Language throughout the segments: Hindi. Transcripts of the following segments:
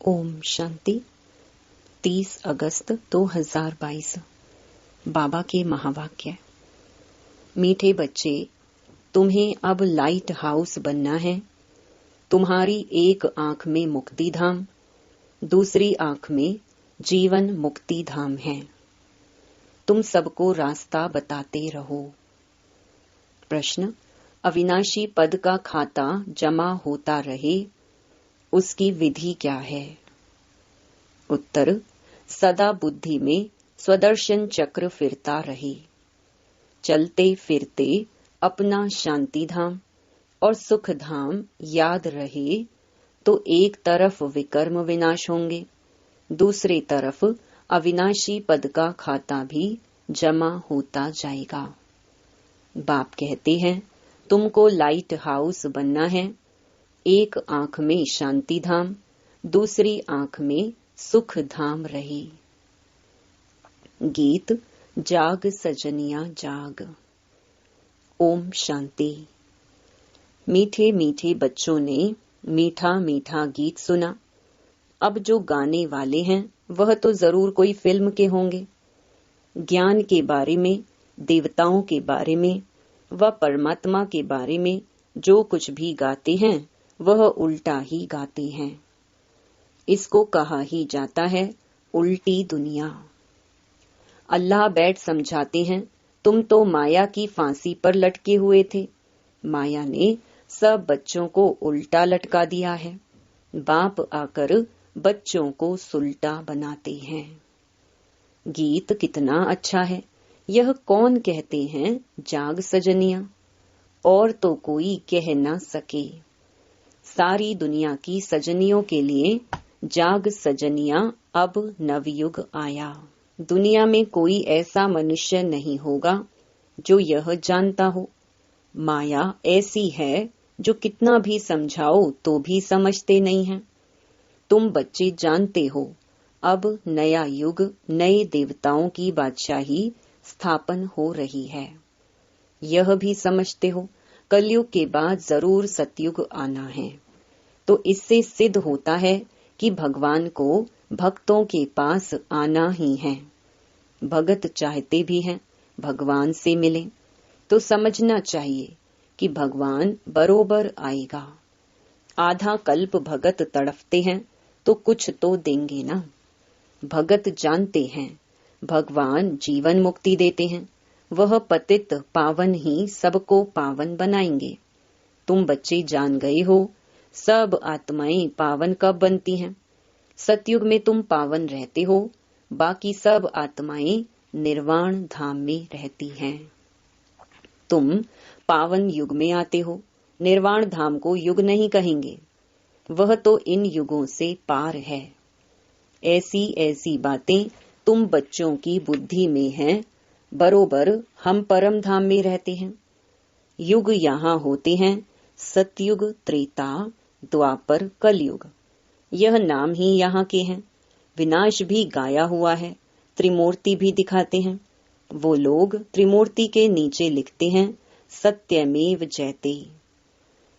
ओम शांति। 30 अगस्त 2022। बाबा के महावाक्य। मीठे बच्चे, तुम्हें अब लाइट हाउस बनना है। तुम्हारी एक आंख में मुक्ति धाम, दूसरी आंख में जीवन मुक्ति धाम है। तुम सबको रास्ता बताते रहो। प्रश्न: अविनाशी पद का खाता जमा होता रहे, उसकी विधि क्या है? उत्तर: सदा बुद्धि में स्वदर्शन चक्र फिरता रहे, चलते फिरते अपना शांति धाम और सुख धाम याद रहे, तो एक तरफ विकर्म विनाश होंगे, दूसरी तरफ अविनाशी पद का खाता भी जमा होता जाएगा। बाप कहते हैं, तुमको लाइट हाउस बनना है। एक आंख में शांति धाम, दूसरी आंख में सुख धाम रहे। गीत: जाग सजनिया जाग। ओम शांति। मीठे मीठे बच्चों ने मीठा मीठा गीत सुना। अब जो गाने वाले हैं वह तो जरूर कोई फिल्म के होंगे। ज्ञान के बारे में, देवताओं के बारे में व परमात्मा के बारे में जो कुछ भी गाते हैं वह उल्टा ही गाते हैं। इसको कहा ही जाता है उल्टी दुनिया। अल्लाह बैठ समझाते हैं, तुम तो माया की फांसी पर लटके हुए थे। माया ने सब बच्चों को उल्टा लटका दिया है। बाप आकर बच्चों को सुल्टा बनाते हैं। गीत कितना अच्छा है। यह कौन कहते हैं जाग सजनिया, और तो कोई कह ना सके। सारी दुनिया की सजनियों के लिए जाग सजनिया अब नवयुग आया। दुनिया में कोई ऐसा मनुष्य नहीं होगा जो यह जानता हो। माया ऐसी है जो कितना भी समझाओ तो भी समझते नहीं हैं। तुम बच्चे जानते हो, अब नया युग, नए देवताओं की बादशाही स्थापन हो रही है। यह भी समझते हो, कलयुग के बाद जरूर सतयुग आना है। तो इससे सिद्ध होता है कि भगवान को भक्तों के पास आना ही है। भगत चाहते भी हैं भगवान से मिले, तो समझना चाहिए कि भगवान बरोबर आएगा। आधा कल्प भगत तड़फते हैं तो कुछ तो देंगे ना। भगत जानते हैं भगवान जीवन मुक्ति देते हैं, वह पतित पावन ही सबको पावन बनाएंगे। तुम बच्चे जान गए हो, सब आत्माएं पावन कब बनती हैं? सतयुग में तुम पावन रहते हो, बाकी सब आत्माएं निर्वाण धाम में रहती हैं। तुम पावन युग में आते हो। निर्वाण धाम को युग नहीं कहेंगे, वह तो इन युगों से पार है। ऐसी ऐसी बातें तुम बच्चों की बुद्धि में हैं। बरोबर हम परम धाम में रहते हैं। युग यहाँ होते हैं सतयुग, त्रेता, द्वापर, कलयुग। यह नाम ही यहाँ के हैं। विनाश भी गाया हुआ है, त्रिमूर्ति भी दिखाते हैं। वो लोग त्रिमूर्ति के नीचे लिखते हैं सत्यमेव जयते।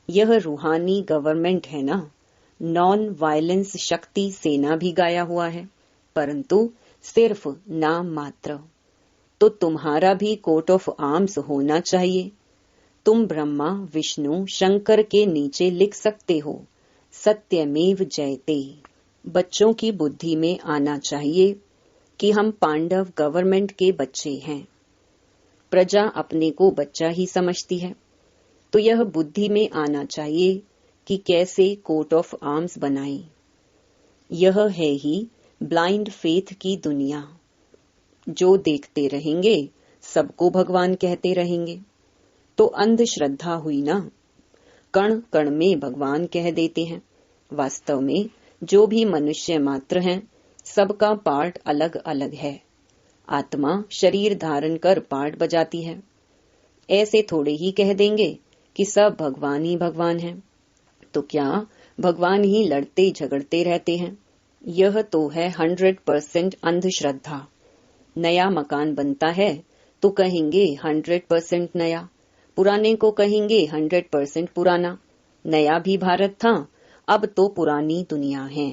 यह रूहानी गवर्नमेंट है ना। नॉन वायलेंस शक्ति सेना भी गाया हुआ है, परंतु सिर्फ नाम मात्र। तो तुम्हारा भी कोट ऑफ आर्म्स होना चाहिए। तुम ब्रह्मा, विष्णु, शंकर के नीचे लिख सकते हो सत्यमेव जयते। बच्चों की बुद्धि में आना चाहिए कि हम पांडव गवर्नमेंट के बच्चे हैं। प्रजा अपने को बच्चा ही समझती है, तो यह बुद्धि में आना चाहिए कि कैसे कोट ऑफ आर्म्स बनाएं। यह है ही ब्लाइंड फेथ की दुनिया। जो देखते रहेंगे सबको भगवान कहते रहेंगे, तो अंधश्रद्धा हुई ना। कण कण में भगवान कह देते हैं। वास्तव में जो भी मनुष्य मात्र हैं, सबका पार्ट अलग अलग है। आत्मा शरीर धारण कर पार्ट बजाती है। ऐसे थोड़े ही कह देंगे कि सब भगवान ही भगवान हैं। तो क्या भगवान ही लड़ते झगड़ते रहते हैं? यह तो है 100% अंधश्रद्धा। नया मकान बनता है तो कहेंगे 100% नया, पुराने को कहेंगे 100% पुराना। नया भी भारत था, अब तो पुरानी दुनिया है।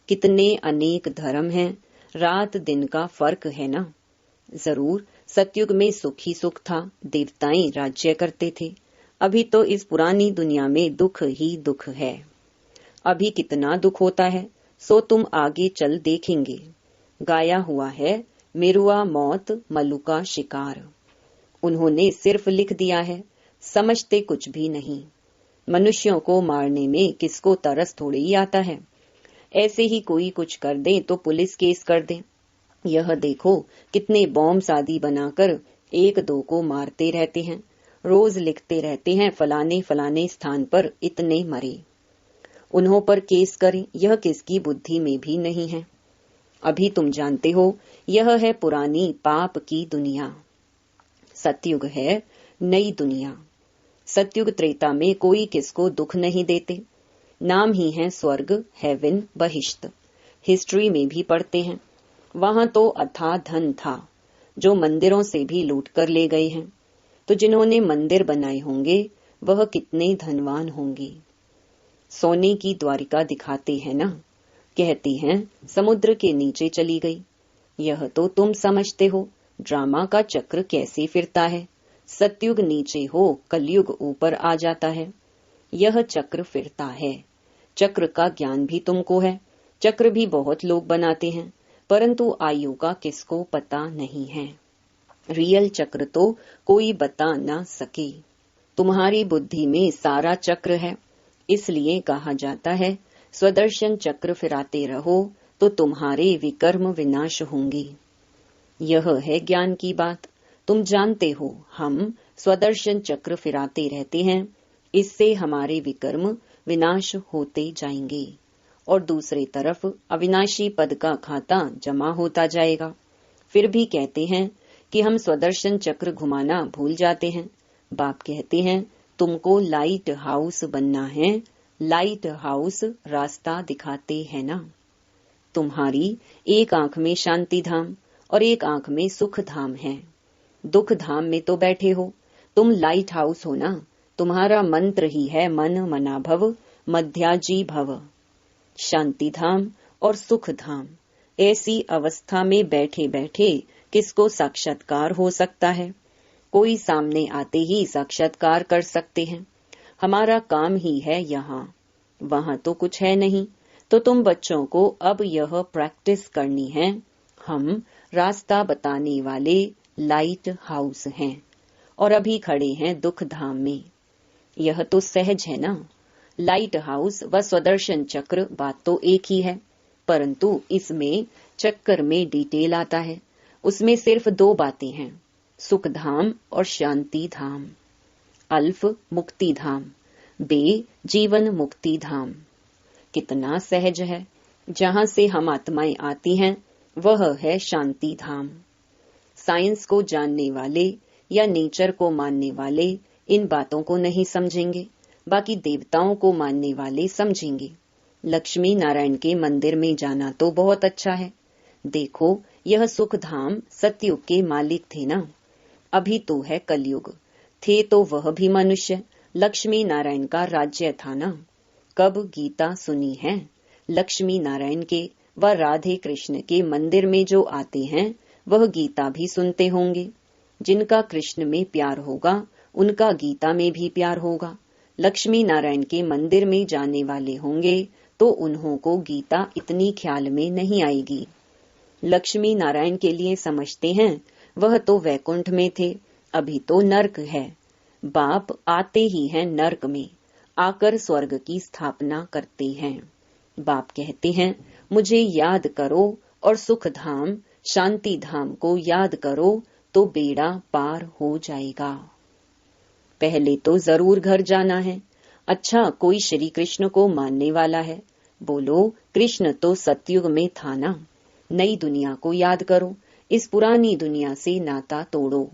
कितने अनेक धर्म हैं, रात दिन का फर्क है ना। जरूर सतयुग में सुख ही सुख था, देवताएं राज्य करते थे। अभी तो इस पुरानी दुनिया में दुख ही दुख है। अभी कितना दुख होता है सो तुम आगे चल देखेंगे। गाया हुआ है, मेरुआ मौत मलुका शिकार। उन्होंने सिर्फ लिख दिया है, समझते कुछ भी नहीं। मनुष्यों को मारने में किसको तरस थोड़ी ही आता है। ऐसे ही कोई कुछ कर दे तो पुलिस केस कर दे। यह देखो कितने बॉम्ब आदि बनाकर एक दो को मारते रहते हैं। रोज लिखते रहते हैं, फलाने फलाने स्थान पर इतने मरे। उन्हों पर केस करें, यह किसकी बुद्धि में भी नहीं है। अभी तुम जानते हो, यह है पुरानी पाप की दुनिया। सतयुग है नई दुनिया। सतयुग त्रेता में कोई किसको दुख नहीं देते। नाम ही है स्वर्ग, हेवन, बहिश्त। हिस्ट्री में भी पढ़ते हैं। वहां तो अथाह धन था, जो मंदिरों से भी लूट कर ले गए हैं। तो जिन्होंने मंदिर बनाए होंगे वह कितने धनवान होंगे। सोने की द्वारिका दिखाते हैं ना, कहती हैं समुद्र के नीचे चली गई। यह तो तुम समझते हो ड्रामा का चक्र कैसे फिरता है। सतयुग नीचे हो, कलयुग ऊपर आ जाता है। यह चक्र फिरता है। चक्र का ज्ञान भी तुमको है। चक्र भी बहुत लोग बनाते हैं, परंतु आयु का किसको पता नहीं है। रियल चक्र तो कोई बता ना सके। तुम्हारी बुद्धि में सारा चक्र है। इसलिए कहा जाता है, स्वदर्शन चक्र फिराते रहो तो तुम्हारे विकर्म विनाश होंगे। यह है ज्ञान की बात। तुम जानते हो हम स्वदर्शन चक्र फिराते रहते हैं, इससे हमारे विकर्म विनाश होते जाएंगे और दूसरी तरफ अविनाशी पद का खाता जमा होता जाएगा। फिर भी कहते हैं कि हम स्वदर्शन चक्र घुमाना भूल जाते हैं। बाप कहते हैं तुमको लाइट हाउस बनना है। लाइट हाउस रास्ता दिखाते हैं ना। तुम्हारी एक आंख में शांति धाम और एक आंख में सुख धाम है। दुख धाम में तो बैठे हो, तुम लाइट हाउस हो ना। तुम्हारा मंत्र ही है मन मना भव मध्याजी भव। शांति धाम और सुख धाम, ऐसी अवस्था में बैठे बैठे किसको साक्षात्कार हो सकता है। कोई सामने आते ही साक्षात्कार कर सकते हैं। हमारा काम ही है यहाँ, वहाँ तो कुछ है नहीं। तो तुम बच्चों को अब यह प्रैक्टिस करनी है। हम रास्ता बताने वाले लाइट हाउस हैं और अभी खड़े हैं दुख धाम में। यह तो सहज है ना। लाइट हाउस व स्वदर्शन चक्र बात तो एक ही है, परंतु इसमें चक्कर में डिटेल आता है। उसमें सिर्फ दो बातें हैं, सुख धाम और शांति धाम। अल्फ मुक्ति धाम, बे जीवन मुक्ति धाम। कितना सहज है। जहाँ से हम आत्माएं आती हैं वह है शांति धाम। साइंस को जानने वाले या नेचर को मानने वाले इन बातों को नहीं समझेंगे, बाकी देवताओं को मानने वाले समझेंगे। लक्ष्मी नारायण के मंदिर में जाना तो बहुत अच्छा है। देखो यह सुख धाम सतयुग के मालिक थे ना। अभी तो है कलयुग। थे तो वह भी मनुष्य। लक्ष्मी नारायण का राज्य था ना। कब गीता सुनी है? लक्ष्मी नारायण के व राधे कृष्ण के मंदिर में जो आते हैं वह गीता भी सुनते होंगे। जिनका कृष्ण में प्यार होगा उनका गीता में भी प्यार होगा। लक्ष्मी नारायण के मंदिर में जाने वाले होंगे तो उन्हों को गीता इतनी ख्याल में नहीं आएगी। लक्ष्मी नारायण के लिए समझते हैं वह तो वैकुंठ में थे, अभी तो नर्क है। बाप आते ही हैं नर्क में, आकर स्वर्ग की स्थापना करते हैं। बाप कहते हैं मुझे याद करो और सुख धाम शांति धाम को याद करो तो बेड़ा पार हो जाएगा। पहले तो जरूर घर जाना है। अच्छा, कोई श्री कृष्ण को मानने वाला है? बोलो कृष्ण तो सतयुग में था ना। नई दुनिया को याद करो, इस पुरानी दुनिया से नाता तोड़ो।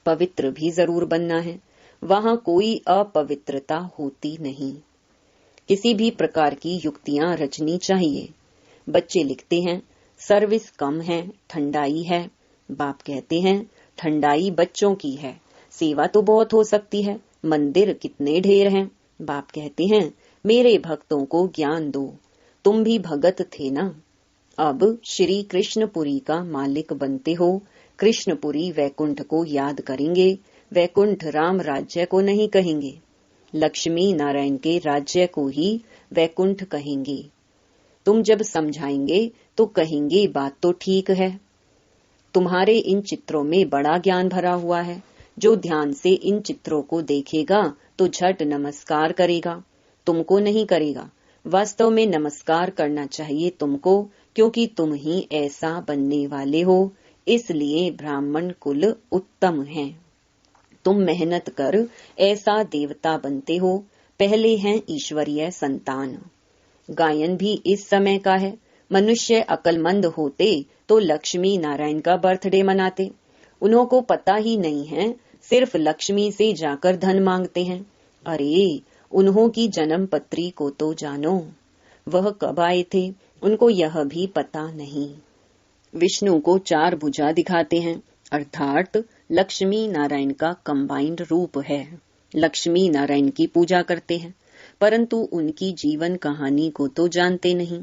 पवित्र भी जरूर बनना है, वहाँ कोई अपवित्रता होती नहीं। किसी भी प्रकार की युक्तियां रचनी चाहिए। बच्चे लिखते हैं सर्विस कम है, ठंडाई है। बाप कहते हैं ठंडाई बच्चों की है, सेवा तो बहुत हो सकती है। मंदिर कितने ढेर हैं। बाप कहते हैं मेरे भक्तों को ज्ञान दो। तुम भी भगत थे ना। अब श्री कृष्णपुरी का मालिक बनते हो। कृष्णपुरी वैकुंठ को याद करेंगे, वैकुंठ राम राज्य को नहीं कहेंगे। लक्ष्मी नारायण के राज्य को ही वैकुंठ कहेंगे। तुम जब समझाएंगे तो कहेंगे बात तो ठीक है। तुम्हारे इन चित्रों में बड़ा ज्ञान भरा हुआ है। जो ध्यान से इन चित्रों को देखेगा तो झट नमस्कार करेगा, तुमको नहीं करेगा। वास्तव में नमस्कार करना चाहिए तुमको, क्योंकि तुम ही ऐसा बनने वाले हो। इसलिए ब्राह्मण कुल उत्तम है। तुम मेहनत कर ऐसा देवता बनते हो। पहले हैं ईश्वरीय संतान। गायन भी इस समय का है। मनुष्य अकलमंद होते तो लक्ष्मी नारायण का बर्थडे मनाते। उन्हों को पता ही नहीं है, सिर्फ लक्ष्मी से जाकर धन मांगते हैं। अरे, उन्हों की जन्म पत्री को तो जानो। वह कब आए थे उनको यह भी पता नहीं। विष्णु को 4 भुजा दिखाते हैं, अर्थात लक्ष्मी नारायण का कंबाइंड रूप है। लक्ष्मी नारायण की पूजा करते हैं, परंतु उनकी जीवन कहानी को तो जानते नहीं।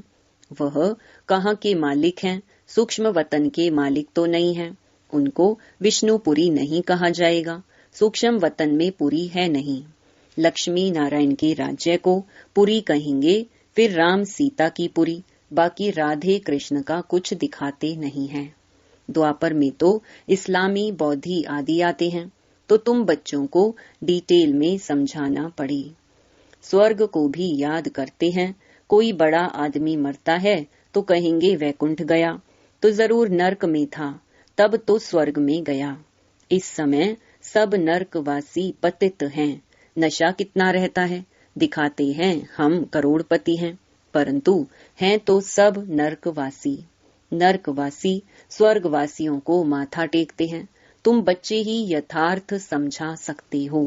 वह कहाँ के मालिक हैं, सूक्ष्म वतन के मालिक तो नहीं है। उनको विष्णुपुरी नहीं कहा जाएगा, सूक्ष्म वतन में पुरी है नहीं। लक्ष्मी नारायण के राज्य को पुरी कहेंगे, फिर राम सीता की पुरी, बाकी राधे कृष्ण का कुछ दिखाते नहीं है। द्वापर में तो इस्लामी बौद्धि आदि आते हैं, तो तुम बच्चों को डिटेल में समझाना पड़े। स्वर्ग को भी याद करते हैं। कोई बड़ा आदमी मरता है तो कहेंगे वैकुंठ गया, तो जरूर नर्क में था, तब तो स्वर्ग में गया। इस समय सब नर्कवासी पतित हैं। नशा कितना रहता है, दिखाते हैं हम करोड़पति हैं, परंतु हैं तो सब नर्कवासी। नर्कवासी स्वर्गवासियों को माथा टेकते हैं। तुम बच्चे ही यथार्थ समझा सकते हो।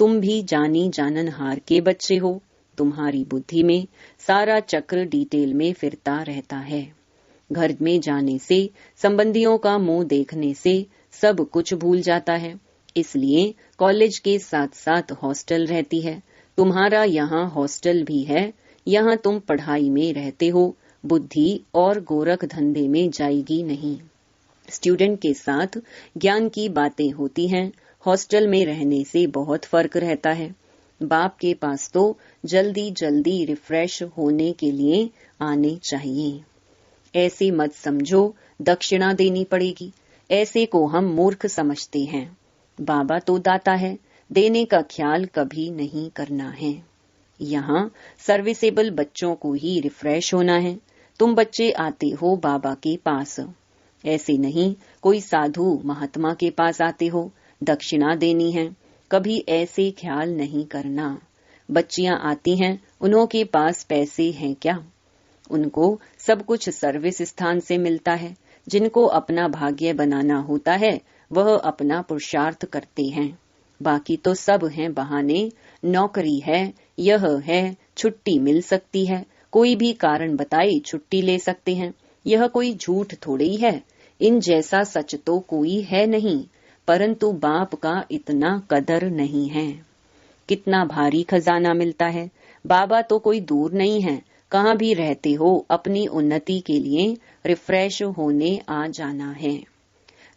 तुम भी जानी जाननहार के बच्चे हो। तुम्हारी बुद्धि में सारा चक्र डिटेल में फिरता रहता है। घर में जाने से, संबंधियों का मुंह देखने से सब कुछ भूल जाता है। इसलिए कॉलेज के साथ साथ हॉस्टल रहती है। तुम्हारा यहाँ हॉस्टल भी है। यहाँ तुम पढ़ाई में रहते हो, बुद्धि और गोरख धंधे में जाएगी नहीं। स्टूडेंट के साथ ज्ञान की बातें होती हैं। हॉस्टल में रहने से बहुत फर्क रहता है। बाप के पास तो जल्दी जल्दी रिफ्रेश होने के लिए आने चाहिए। ऐसे मत समझो दक्षिणा देनी पड़ेगी, ऐसे को हम मूर्ख समझते हैं। बाबा तो दाता है, देने का ख्याल कभी नहीं करना है। यहाँ सर्विसेबल बच्चों को ही रिफ्रेश होना है। तुम बच्चे आते हो बाबा के पास, ऐसे नहीं कोई साधु महात्मा के पास आते हो, दक्षिणा देनी है, कभी ऐसे ख्याल नहीं करना। बच्चियां आती हैं, उन्हों के पास पैसे हैं क्या? उनको सब कुछ सर्विस स्थान से मिलता है। जिनको अपना भाग्य बनाना होता है वह अपना पुरुषार्थ करते हैं। बाकी तो सब हैं बहाने। नौकरी है, यह है, छुट्टी मिल सकती है, कोई भी कारण बताए छुट्टी ले सकते हैं। यह कोई झूठ थोड़ी है। इन जैसा सच तो कोई है नहीं, परंतु बाप का इतना कदर नहीं है। कितना भारी खजाना मिलता है। बाबा तो कोई दूर नहीं है, कहाँ भी रहते हो अपनी उन्नति के लिए रिफ्रेश होने आ जाना है।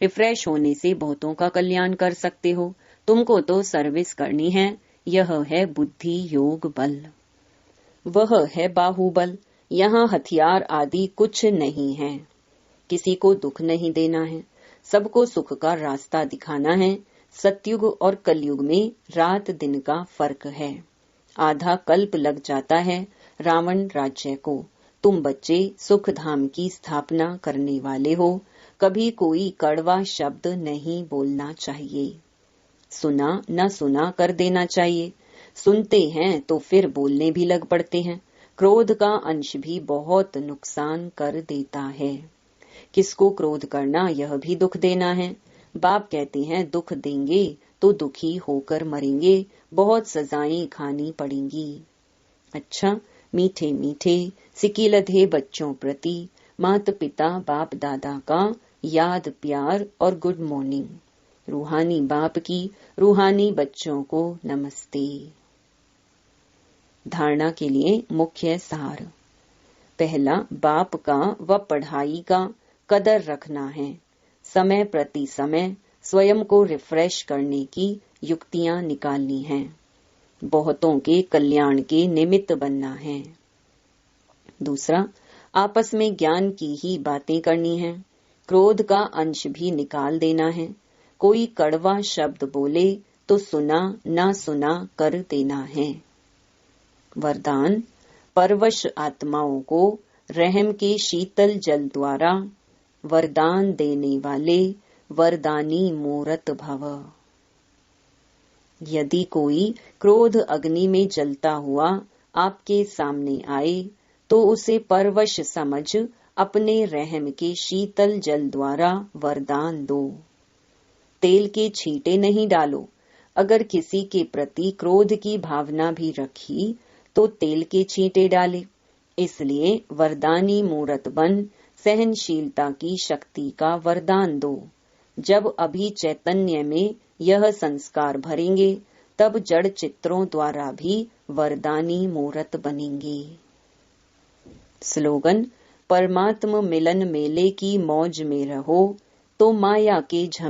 रिफ्रेश होने से बहुतों का कल्याण कर सकते हो। तुमको तो सर्विस करनी है। यह है बुद्धि योग बल, वह है बाहुबल। यहाँ हथियार आदि कुछ नहीं है। किसी को दुख नहीं देना है, सबको सुख का रास्ता दिखाना है। सतयुग और कलयुग में रात दिन का फर्क है। आधा कल्प लग जाता है रावण राज्य को। तुम बच्चे सुख धाम की स्थापना करने वाले हो, कभी कोई कड़वा शब्द नहीं बोलना चाहिए। सुना न सुना कर देना चाहिए। सुनते हैं तो फिर बोलने भी लग पड़ते हैं। क्रोध का अंश भी बहुत नुकसान कर देता है। किसको क्रोध करना यह भी दुख देना है। बाप कहते हैं दुख देंगे तो दुखी होकर मरेंगे, बहुत सजाएं खानी पड़ेंगी। अच्छा, मीठे मीठे सिकीलधे बच्चों प्रति माता पिता बाप दादा का याद प्यार और गुड मॉर्निंग। रूहानी बाप की रूहानी बच्चों को नमस्ते। धारणा के लिए मुख्य सार। पहला बाप का व पढ़ाई का कदर रखना है। समय प्रति समय स्वयं को रिफ्रेश करने की युक्तियां निकालनी हैं। बहुतों के कल्याण के निमित्त बनना है। दूसरा, आपस में ज्ञान की ही बातें करनी है। क्रोध का अंश भी निकाल देना है। कोई कड़वा शब्द बोले तो सुना ना सुना कर देना है। वरदान, परवश आत्माओं को रहम के शीतल जल द्वारा वरदान देने वाले वरदानी मूरत भव। यदि कोई क्रोध अग्नि में जलता हुआ आपके सामने आए तो उसे परवश समझ अपने रहम के शीतल जल द्वारा वरदान दो। तेल के छींटे नहीं डालो। अगर किसी के प्रति क्रोध की भावना भी रखी तो तेल के छींटे डाले। इसलिए वरदानी मूरत बन सहनशीलता की शक्ति का वरदान दो। जब अभी चैतन्य में यह संस्कार भरेंगे तब जड़ चित्रों द्वारा भी वरदानी मूरत बनेंगे। स्लोगन, परमात्म मिलन मेले की मौज में रहो तो माया के झमेले